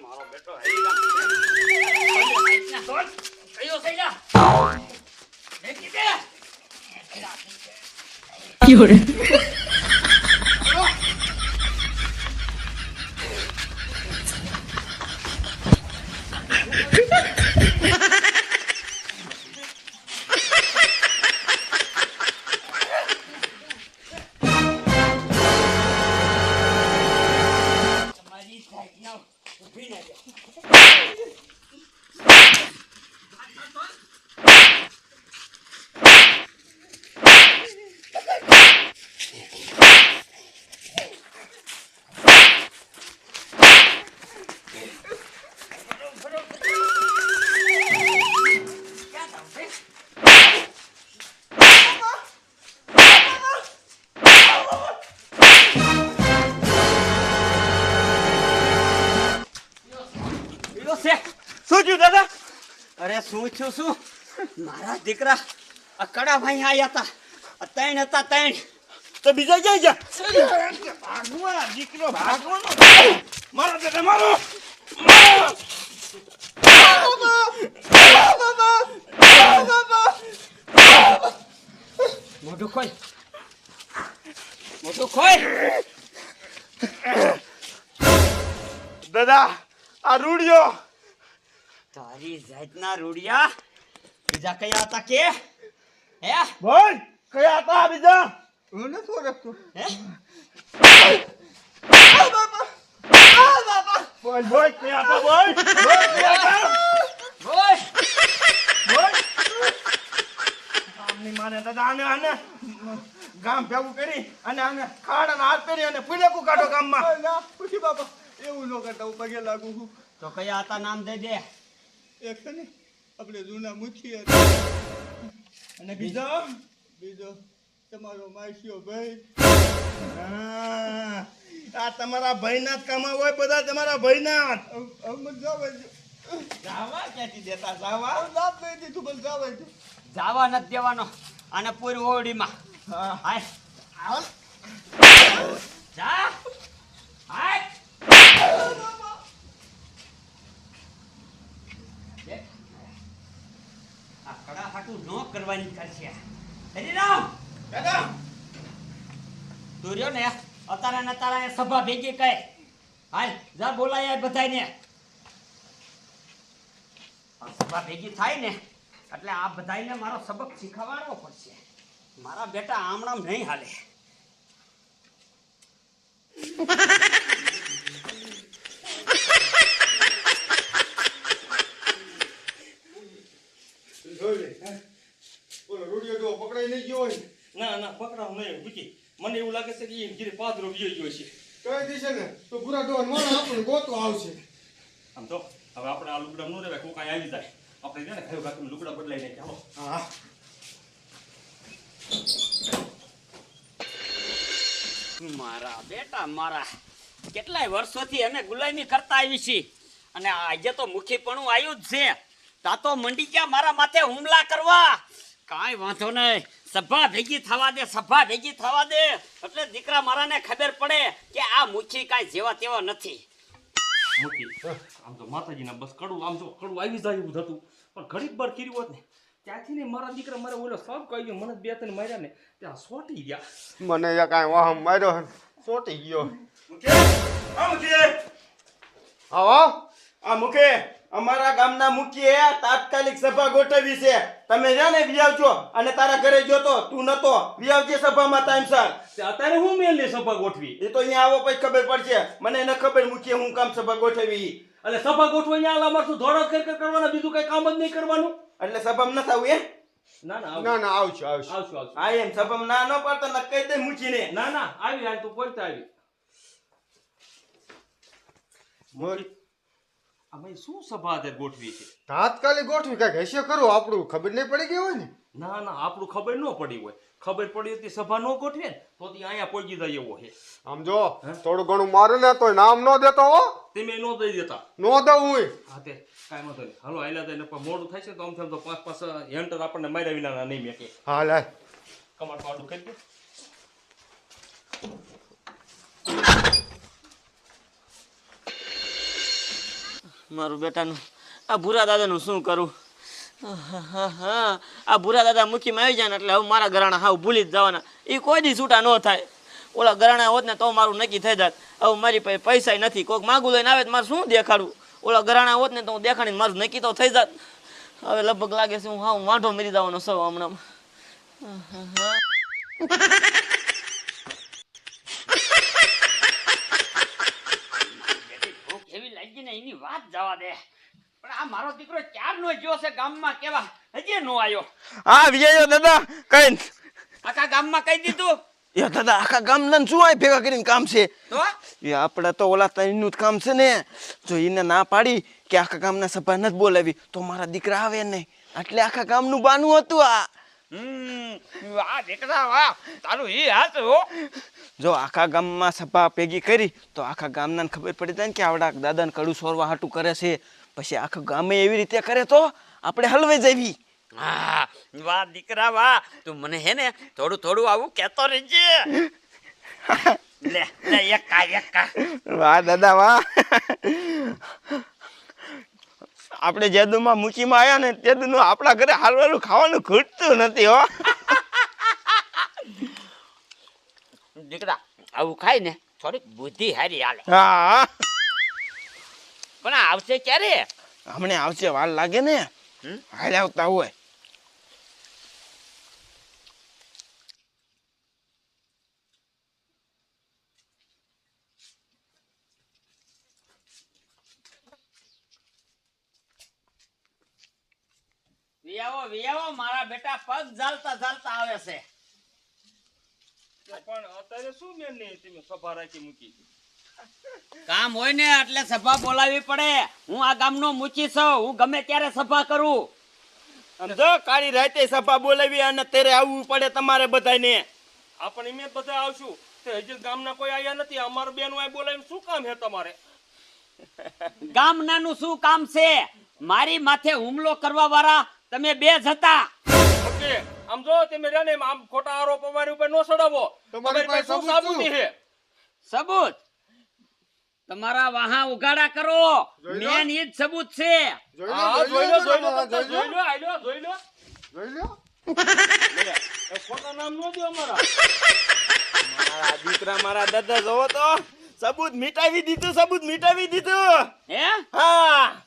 મારો બેટો અરે શું છું શું મારા દીકરા આ કડા ભાઈ આયા હતા ત્રણ હતા ત્રણ તો બીજા જઈ જા ભાગવા દીકરો ભાગવાનો મારો બેટા મારો મોઢું ખોલ મોઢું ખોલ દાદા આ રૂડિયો તારી જાતના રૂડિયા બીજા કયા હતા કે હે બોલ કયા હતા બીજા હું ન છોડતો હે બોલ બોલ કયા હતા બોલ બોલ કયા હતા બોલ બોલ આમની માને દાદા આને ગામ ભેગું કરી અને આને ખાડાના હાથ પહેરી અને પુલેકું કાઢો ગામમાં ના પૂછી બાપા એવું ન કરતા હું પગે લાગુ છું તો કયા હતા નામ દઈ દે એક છે ને આપણે જૂના મુખી અને બીજો બીજો તમારો માસીઓ ભાઈ આ તમારા ભાઈના જ કામા હોય બધા તમારા ભાઈના અમદ જાવા જાવા ક્યાંથી દેતા જાવા લાભ નહીં દીધું બસ જાવા દે જાવા નથી દેવાનો અને પૂરી ઓરડીમાં હા હાય આવ જા હાય આ કડા હાટું ન કરવાની કરશે હરીરામ દાદા તું રહ્યો ને અતારા ને તારા સભા ભેગી કહે હાલ જા બોલાય બધાને આ સભા ભેગી થાય ને એટલે આ બધાને મારો સબક શીખવાડવો પડશે મારા બેટા આમણામ નહીં હાલે બોલો રૂડિયો તો પકડાઈ નહીં ગયો હોય ના ના પકડાવ નહીં મૂકી મને એવું લાગે છે કે એ ઘીરે પાદરો વિયો ગયો છે કઈ દિશે ને તો પૂરા ડોન મારા આપણને ગોતો આવશે આમ તો હવે આપણે આ લુગડા નો રહેવાય કોઈ કાંઈ આવી જાય આપણે છે ને ખાયું ખાતું લુગડા બદલાઈ નાખીએ ચાલો હા મારા બેટા મારા કેટલાય વર્ષોથી અમે ગુલામી કરતા આવી છીએ અને આજે તો મુખીપણું આવ્યું જ છે. તા તો મંડી ગયા મારા માથે હુમલા કરવા. કાંઈ વાંધો નહીં, સભા ભેગી થવા દે, સભા ભેગી થવા દે, એટલે દીકરા મારાને ખબર પડે કે આ મુખી કાંઈ જેવા તેવા નથી. મૂકી આમ તો માતાજીના બસ કડું આમ જો કડું આવી જાય એવું થતું, પણ ઘડીક બાર કર્યું હોત ને ત્યાંથી ને મારા દીકરા મારે ઓલો સબ કહી ગયો, મને બે ત્રણ માર્યા ને ત્યાં સોટી ગયા. મને યા કાંઈ વાહમ માર્યો હે, સોટી ગયો. આ મુખે અમારા ગામના મુખીએ તાત્કાલિક સભા ગોઠવી છે. તમે જાને વિયાવજો અને તારા ઘરે ગયો તો તું નતો, વિયાવજે સભામાં ટાઈમસર. અત્યારે હું મેલની સભા ગોઠવી, એ તો અહીંયા આવો પછી ખબર પડશે. મને ન ખબર મુખીએ હું કામ સભા ગોઠવી. એટલે સભા ગોઠવા અહીંયા અમારે શું ધોળા કરવાના, બીજું કઈ કામ જ નહીં કરવાનું. એટલે સભામાં ન થવું એ? ના ના ના ના આવશું આવશું. આવશું આવશું. હા એમ સભામાં ના ન પાડતો ન કહી દે મુખીને. ના ના આવી હાલ તું પોતે આવી. અમે શું સભા અત્યારે ગોઠવી છે? તાત્કાલિક ગોઠવી કાંઈક હશે ખરું, આપણું ખબર નહીં પડી ગઈ હોય ને. ના ના આપણું ખબર ન પડી હોય, ખબર પડી હતી સભા ન ગોઠવે ને તો તી અહીંયા પહોંચી જાય એવો છે. આમ જો થોડું ઘણું મારું ને તોય નામ ન દેતો હો, તમે ન દઈ દેતા. ન દઉં હું. હા તે કાંઈ વાંધો નહીં, હાલો આયલા થઈને મોડું થાય છે તો આમ તો 5 હેન્ટર આપણને માર્યા વિના નહીં મેકે. હા લાય. કમાડ પાડું કરી દે. મારું બેટાનું આ ભૂરા દાદાનું શું કરું? આ ભૂરા દાદા મુખીમાં આવી જાય ને એટલે હવે મારા ઘરાણા હાવ ભૂલી જ જવાના. એ કોઈ દી છૂટા ન થાય. ઓલા ઘરાણા હોત ને તો મારું નક્કી થઈ જાત. હવે મારી પાસે પૈસા નથી, કોઈક માગું લઈને આવે તો મારે શું દેખાડવું? ઓલા ઘરાણા હોત ને તો હું દેખાડીને મારું નક્કી તો થઈ જાત. હવે લગભગ લાગે છે હું હાવ વાંઢો મરી જવાનો સૌ હમણાં. એવી લાગી ને એની વાત જવા દે, પણ આ મારો દીકરો ચાર નો ગયો છે ગામમાં, કેવા હજી નો આવ્યો. હા વિજય દાદા કઈ આખા ગામમાં કહી દીધું. એ દાદા આખા ગામના શું આ ભેગા કરીને કામ છે? તો એ આપણે તો ઓલા તઈનું જ કામ છે ને. જો એને ના પાડી કે આખા ગામના સભા નથી બોલાવી તો મારા દીકરા આવે નહીં, એટલે આખા ગામનું બાનું હતું આ. વાહ દીકરા વાહ, તારું ઈ હાથ હો. જો આખા ગામમાં સભા ભેગી કરી તો આખા ગામના ખબર પડી જાય ને કે આવડા દાદાને કડું સોરવા હાટું કરે છે. પછી આખા ગામે એવી રીતે કરે તો આપણે હલવાઈ જવી. હા વાહ દીકરા વાહ, તું મને હે ને થોડું થોડું આવું કહેતો રહેજે. લે લે એકા. વાહ દાદા વાહ. આપણે જેદુમાં મૂકીમાં આવ્યા ને તેદુનું આપણા ઘરે હાલવાનું ખાવાનું ઘૂટતું નથી હો. દીકરા આવું ખાય ને થોડીક બુદ્ધિ હારી હાલે. હા પણ આ આવશે ક્યારે? હમણે આવશે, વાર લાગે ને. હાલ આવતા હોય. વિયાવો મારા બેટા પગ ઝાલતા ઝાલતા આવે છે. પણ અત્યારે શું મેલની તમે સભા રાખી મૂકી? કામ હોય ને એટલે સભા બોલાવી પડે. હું આ ગામનો મુખી છું, હું ગમે ત્યારે સભા કરું. સમજો કાળી રાતે સભા બોલાવી અને તેરે આવવું પડે તમારે બધાને. આપણે મેં બધા આવશું તે હજી ગામના કોઈ આયા નથી. અમારું બેનું આ બોલાવીને શું કામ છે તમારે? ગામનાનું શું કામ છે? મારી માથે હુમલો કરવા વાળા તમે બે જ હતા. ઓકે આમ જો તમે રહ્યા ને આમ ખોટા આરોપ અમારી ઉપર નો ચડાવો. તમારી પાસે શું સબૂત સાબુતી શું? છે? સબૂત તમારા વાહા ઉગાડા કરો. જોઈ લો. મેન ઈ જ સબૂત છે. હા જોઈ લો જોઈ લો જોઈ લો આઈ જોઈ લો. જોઈ લો. લે, એ ખોટા નામ નો દો અમારા. મારા દીકરા મારા દાદા જોવો તો સબૂત મિટાવી દીધું, સબૂત મિટાવી દીધું. હે હા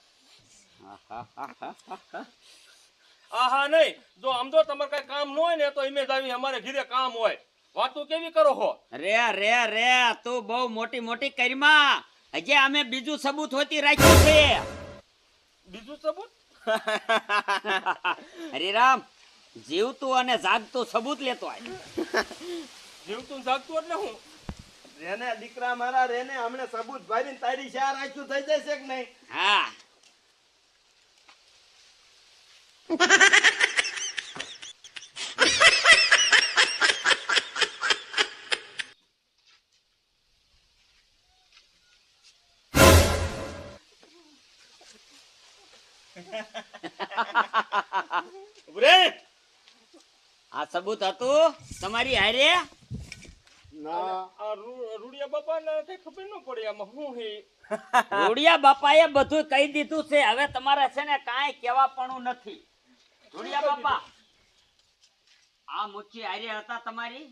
આહા નહીં, જો આમ જો તમારે કઈ કામ ન હોય ને તો ઇમેજ આવી અમારે ઘીરે કામ હોય. વાતો કેવી કરો છો? રે તું બહુ મોટી મોટી કરીમાં. હજી અમે બીજું સબૂત હોતી રાખ્યું છે. બીજું સબૂત? હરિરામ જીવતું અને જાગતું સબૂત લેતો આય. જીવતું ને જાગતું એટલે હું? રેને દીકરા મારા રેને હમણે સબૂત ભરીને તારી શા રાખ્યું થઈ જશે કે નહીં? હા ઉભરે આ સબૂત હતું તમારી હારે? ના આ રૂડિયા બાપા ને કઈ ખબર ન પડે આમાં શું હે. રૂડિયા બાપાએ બધું કહી દીધું છે. હવે તમારે છે ને કાંઈ કહેવાપણું નથી. રૂડિયા બાપા, આ મુચ્છી હારે હતા તમારી?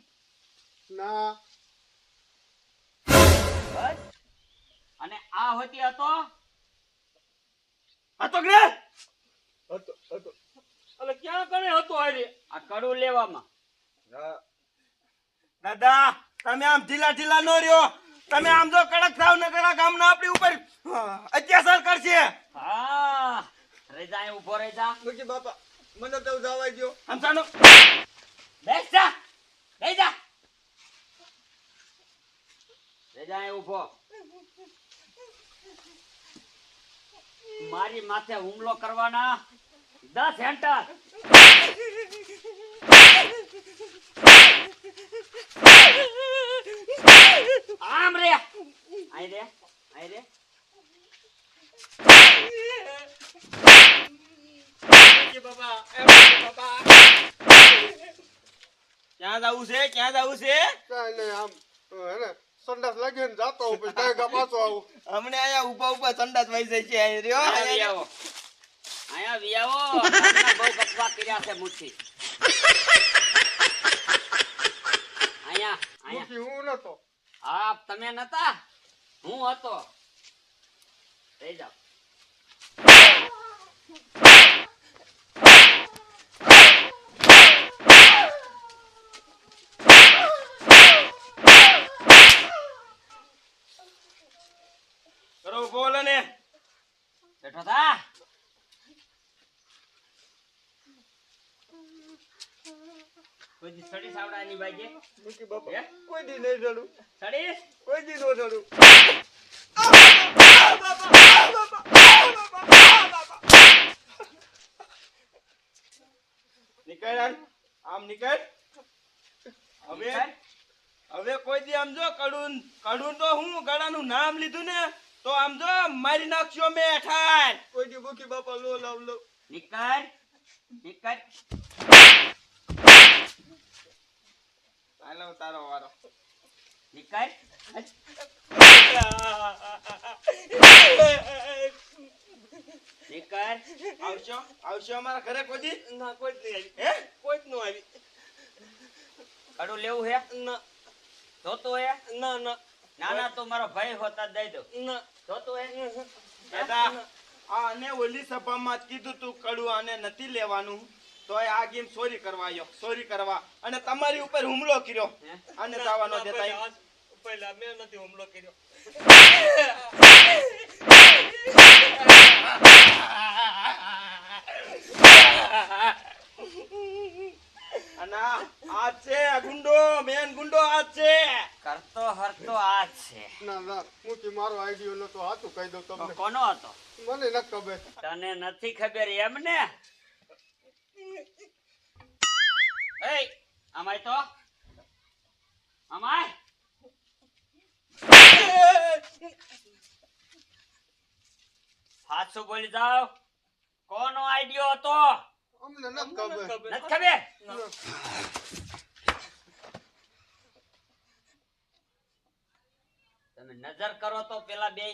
ના બસ. અને આ હોતી હતો? હતો કે હતો હતો અલે ક્યાં કણે હતો આરે આ કડું લેવામાં. દાદા તમે આમ ઢીલા ઢીલા નો રહ્યો. તમે આમ જો કડક થાવ ને કડા ગામના આપણી ઉપર અત્યાચાર કરશે. હા, રેજા અહીં ઊભો રેજા. મુખી બાપા મને તો જવા દો. સમજાનો બેસ જા, બેસ જા. રેજા અહીં ઊભો. મારી માથે હુમલો કરવાના 10 એન્ટર. આમ રે, આઈ રે, આઈ રે. ક્યાં જાવું છે? ક્યાં જાવું છે? કાંઈ નહીં આમ હે ને સંડાસ લાગી ને જાતો હું પછી કાંઈ પાછો આવું. હમણે આયા ઊભા ઊભા સંડાસ વહી જાય છે અહીં રહ્યો. અહીંયા વી આવો. અહીંયા બહુ ગપ્પા કર્યા છે મુઠ્ઠી. અહીંયા અહીંયા. મુખી હું નતો. હા, તમે નતા, હું હતો. રહી જાઓ. કરો બોલો ને. બેઠો થા. કોઈ દી સડી સાવડાની બાજે મુખી બાપા હે? કોઈ દી નહીં ચડું. સડીશ? કોઈ દી નો ચડું. નીકળ હાલ. આમ નીકળ. હવે કોઈ દી આમ જો કડું કડું તો હું ગળાનું નામ લીધું ને તો આમ જો મારી નાખશો મેં ઠાર. કોઈ દી મુખી બાપા લો લાવ લો. નીકળ, નીકળ. હાલો તારો વારો. નીકળ. નીકળ. આવશો આવશો અમારા ઘરે કોઈ દી? ના કોઈ જ નહીં આવી. હે? કોઈ જ ન આવી. કડું લેવું હે? ના જોતું હે? ના ના ના ના, તો મારો ભાઈ હોતા દઈ દો. ના જોતું હે? દાદા આને ઓલી સભામાં જ કીધું તું કડું આને નથી લેવાનું તોય આ ગેમ ચોરી કરવા આવ્યો. ચોરી કરવા અને તમારી ઉપર હુમલો કર્યો. હે? આને જવા ન દેતા. પહેલા મેં નથી હુમલો કર્યો. અને આ છે ગુંડો, મેન ગુંડો આ છે. કરતો હરતો આ જ છે. ના ના મુખી મારો આઈડિયો નતો. હાથું કહી દઉં તો તમને. કોનો હતો? મને ન ખબર. તને નથી ખબર એમ ને? એય, આમાય તો આમાય. સાચું બોલી જાઓ. કોનો આઈડિયો હતો? અમને ન ખબર. નથી ખબર? તમે નજર કરો તો પેલા બે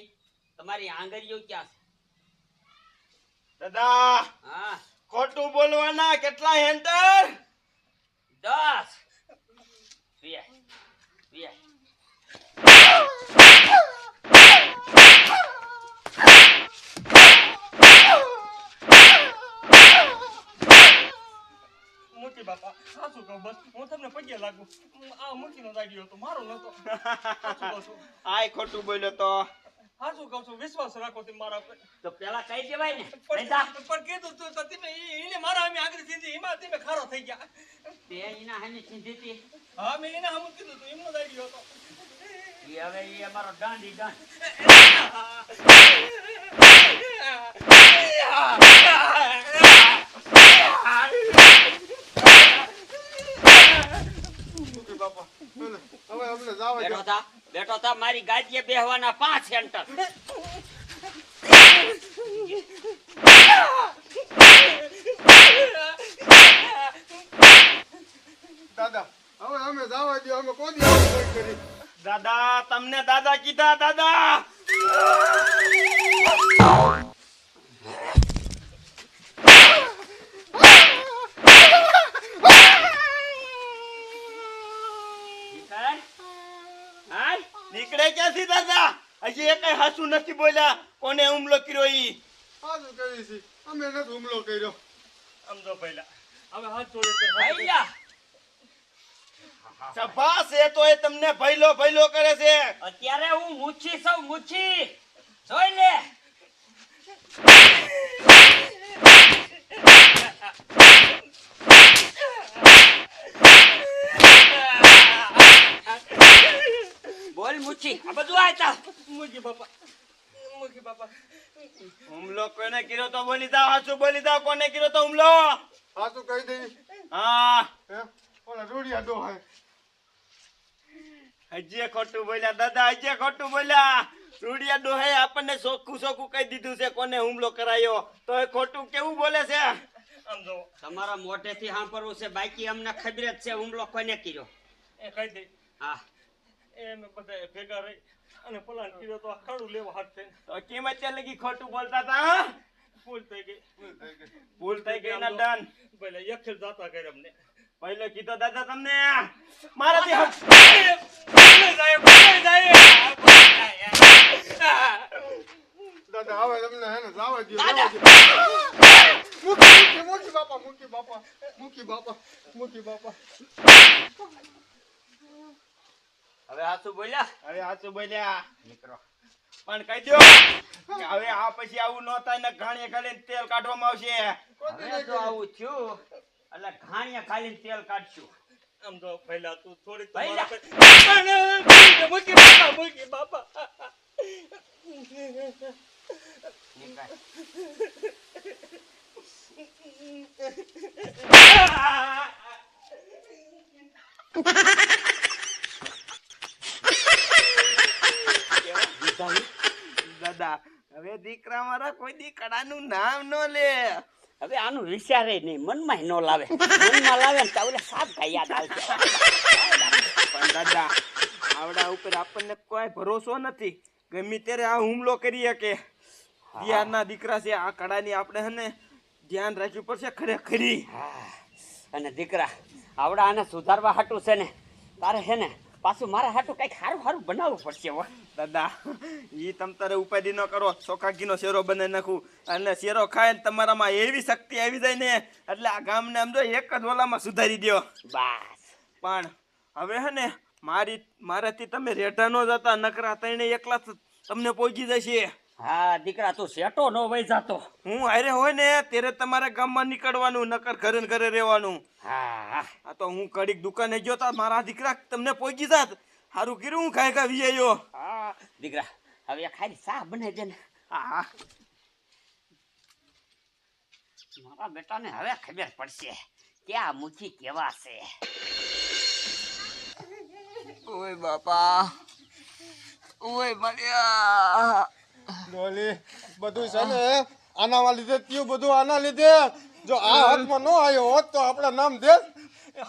તમારી આંગળીઓ ક્યાં છે? દાદા હા, ખોટું બોલવાના કેટલા હેન્ટર? 10. Vi, Vi. મૂકી બાપા સાચું કહું બસ હું તમને પગે લાગુ. આ મૂકીનો દાડીયો હતો મારો નતો. સાચું કહું છું. આય ખોટું બોલ્યો તો. સાચું કહું છું. વિશ્વાસ રાખો તમે મારા ઉપર. તો પેલા કઈ દેવાય ને. નહીં જા. પણ કીધું તું તો તમે એને મારા અમે આગળ સીધી એમાં તમે ખારો થઈ ગયા. તે એના હામે ચીંધી હતી. હા મેં એને હમ કીધું તું એમનો દાડીયો હતો. ઈ હવે ઈ અમારો દાંડી દાંડ. મુખી બાપા હવે અમને જવા બેઠો દો. થા, બેઠો થા. મારી ગાદીએ બેહવાના 5 સેન્ટર. દાદા હવે અમે જવા દો, અમે કોઈ આવું નહીં કરી. દાદા તમને દાદા કીધા દાદા. નીકળે ક્યાંથી દાદા? હજી એકાઈ હાસુ નથી બોલ્યા કોને હુમલો કર્યો ઈ. સાચું કહી છે, અમે નથી હુમલો કર્યો. સમજો પહેલા હવે હાથ જોડે ભૈયા શાબાશ, એ તો એ તમને ભૈલો ભૈલો કરે છે. અત્યારે હું મુચ્છી સૌ મુચ્છી જોઈ લે. બોલ મુચ્છી આ બધું આયતા મૂકી બાપા હુમલો કોને કર્યો તો બોલી જાઓ, હાસુ બોલી જાઓ, કોને કર્યો તો હુમલો? સાચું કહી દઈ. હા હે ઓલા રૂડિયા ડોહાય. હજી ખોટું બોલ્યા દાદા, હજી ખોટું બોલ્યા. રૂડિયા ડોહે આપણને સોખું સોખું કહી દીધું છે કોને હુમલો કરાયો, તો એ ખોટું કેવું બોલે છે? સમજો તમારા મોઢેથી સાંભળવું છે, બાકી અમને ખબર જ છે હુમલો કોને કર્યો. એ કહી દે હા એમ બધા ભેગા રહી અને પલાન કર્યો તો આ ખાડું લેવા હાથ થઈને તો કેમ અત્યારે લગી ખોટું બોલતા હતા? હા? ભૂલ થઈ ગઈ ભૂલ થઈ ગઈ ના ડન. પહેલા યખેલ જાતા કરે અમને પહેલો કીધો દાદા તમને મારાથી દાદા હવે તમને હે ને જવા દો. દાદા. મૂકી બાપા, મૂકી બાપા, મૂકી બાપા, મૂકી બાપા. હવે હાસુ બોલ્યા. હવે હાચું બોલ્યા મિત્રો પણ કહી દો કે હવે આ પછી આવું ન થાય ને ઘાણીએ ખાલી તેલ કાઢવામાં આવશે. હવે તો આવું થયું એટલે ઘાણીયા ખાલી તેલ કાઢશું. આમ તો પહેલા તું થોડીક પહેલા. મૂકી બાપા નીકળ. દાદા હવે દીકરા મારા કોઈ દી કડાનું નામ ન લે. હવે આનું વિચારે નહીં, મનમાં ન લાવે. મનમાં લાવે ને તો ઓલે સાપ કઈ યાદ આવશે. પણ દાદા આવડા ઉપર આપણને કોઈ ભરોસો નથી, ગમે ત્યારે આ હુમલો કરી શકે. દિયારના દીકરા છે, આ કડાની આપણે હે ને ધ્યાન રાખવું પડશે ખરેખરી. અને દીકરા આવડા આને સુધારવા હાટું છે ને તારે છે ને પાછું મારા હાટું કઈક સારું સારું બનાવવું પડશે. હો દાદા ઈ તમ તારે ઉપાધિ ન કરો, ચોખા ઘીનો શેરો બનાવી નાખું અને શેરો ખાય ને તમારામાં એવી શક્તિ આવી જાય ને એટલે આ ગામને આમ જો એક જ ઓલામાં સુધારી દ્યો. બસ પણ હવે હે ને મારાથી તમે રેઢા ન જતા, નકરા તઈને એકલા તમને પહોંચી જશે. હા દીકરા તું સેટો નો વઈ જાતો. હું હારે હોય ને ત્યારે તમારે ગામમાં નીકળવાનું, નકર ઘરે ને ઘરે રહેવાનું. હા આ તો હું કડીક દુકાને ગયો તા, મારા દીકરા તમને પહોંચી જાત. સારું કર્યું હું ખાઈ ખાઈ આવ્યો. હા દીકરા હવે ખાલી ચા બનાવી દે ને. હા મારા બેટાને હવે ખબર પડશે કે આ મુઠી કેવા છે. ઓય બાપા, ઓય મળ્યા. ડોલી બધું છે ને આના લીધે ત્યું બધું આના લીધે. જો આ હાથમાં ન આવ્યો હોત તો આપણા નામ દે.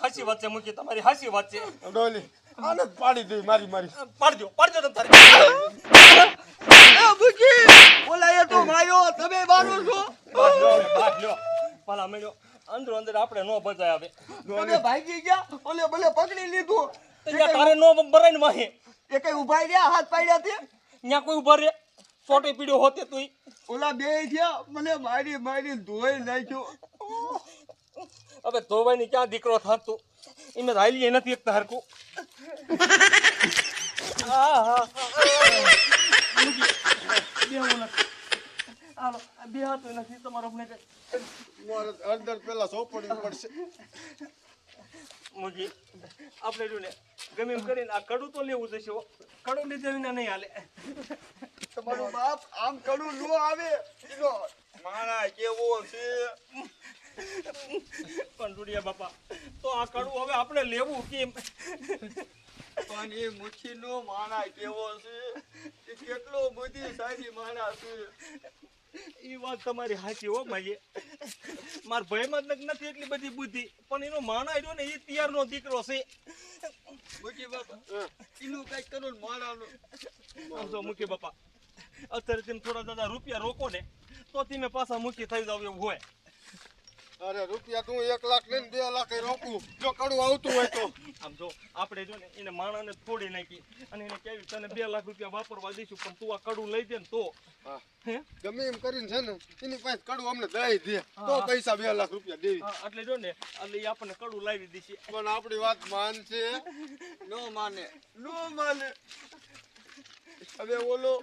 હાસી વાત છે મૂકી, તમારી હાસી વાત છે. ડોલી આને જ પાડી દઈ મારી મારી. પાડજો તમે તારે. બોલાય તો માયો તમે મારો છો. બાટલો પાલા મેળ્યો અંદરો અંદર આપણે નો બચાય હવે. તમે ભાગી ગયા, ઓલે ભલે પકડી લીધું. ત્યાં તારે નો ભરાય ને માહે એ કઈ ઉભા રહ્યા, હાથ પાડ્યા તે. ત્યાં કોઈ ઉભા રે સોટી પીડ્યો હોતે તું ઓલા બે થયા, મને મારી મારી ધોઈ નાખ્યો. હવે ધોવાઈ ક્યાં દીકરો થાતું એમને હાલી નથી એક હરકું. બે હાથ નથી તમારો મારે અંદર પેલા સોપડવી પડશે. મુજી આપણે જો ને ગમે એમ કરીને આ કડું તો લેવું જશે હો. કડું લીધે વિના નહીં હાલે. તમારો બાપ આમ કડું નો આવે. મારા કેવો છે પણ ડુડિયા બાપા તો આ કડું હવે આપણે લેવું કેમ? પણ એ મુઠ્ઠી નો માણા કેવો છે, એ કેટલો બધી સારી માણા છે. એ વાત તમારી સાચી હો માજી. માર ભાઈમાં જ નથી એટલી બધી બુદ્ધિ, પણ એનો માણા રહ્યો ને એ તૈયારનો દીકરો છે. મૂકી બાપા એનું કઈ કરો ને મારાનું આમ જો મૂકી બાપા, અત્યારે તમે થોડા દાદા રૂપિયા રોકો ને તો તમે પાછા મૂકી થઈ જાવ એવું હોય. અરે રૂપિયા તું 1 લાખ લઈને 2 લાખ રોકું જો કડું આવતું હોય તો. આમ જો આપણે જો ને એને માણાને થોડી નાખી અને એને કેવી તને 2 લાખ રૂપિયા વાપરવા દઈશું, પણ તું આ કડું લઈ દે ને તો હા હે ગમે એમ કરીને છે ને એની પાસે કડું અમને દઈ દે તો પૈસા 2 લાખ રૂપિયા દેવી. હા, એટલે જો ને એટલે ઈ આપણને કડું લાવી દેશે. પણ આપણી વાત માનશે નો માને હવે ઓલો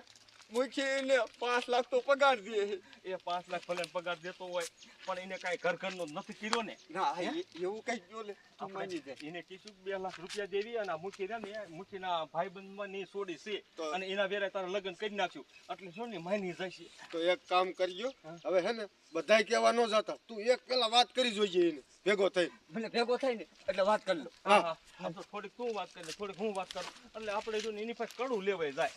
મુખીને 5 લાખ તો પગાર દે. એ 5 લાખ ભલે પગાર દેતો હોય પણ એને કાંઈ ઘરનો નથી કર્યો ને. ના એવું કઈ જો લે તું માની જાય. એને કીધું 2 લાખ રૂપિયા દેવી અને આ મુખી રહ્યા ને મુખીના ભાઈબંધમાં ની સોડી છે તો- અને એના વેરે તારા લગ્ન કરી નાખ્યું એટલે જો ને માની જશે. તો એક કામ કરજો હવે હે ને બધાય કહેવા ન જતા તું એક પેલા વાત કરી જોઈએ એને ભેગો થઈ. ભલે ભેગો થાય ને એટલે વાત કરી લો. હા હા આમ તો થોડીક તું વાત કરી લે, થોડીક હું વાત કરું એટલે આપણે જો ને એની પાસે કડું લેવાય જાય.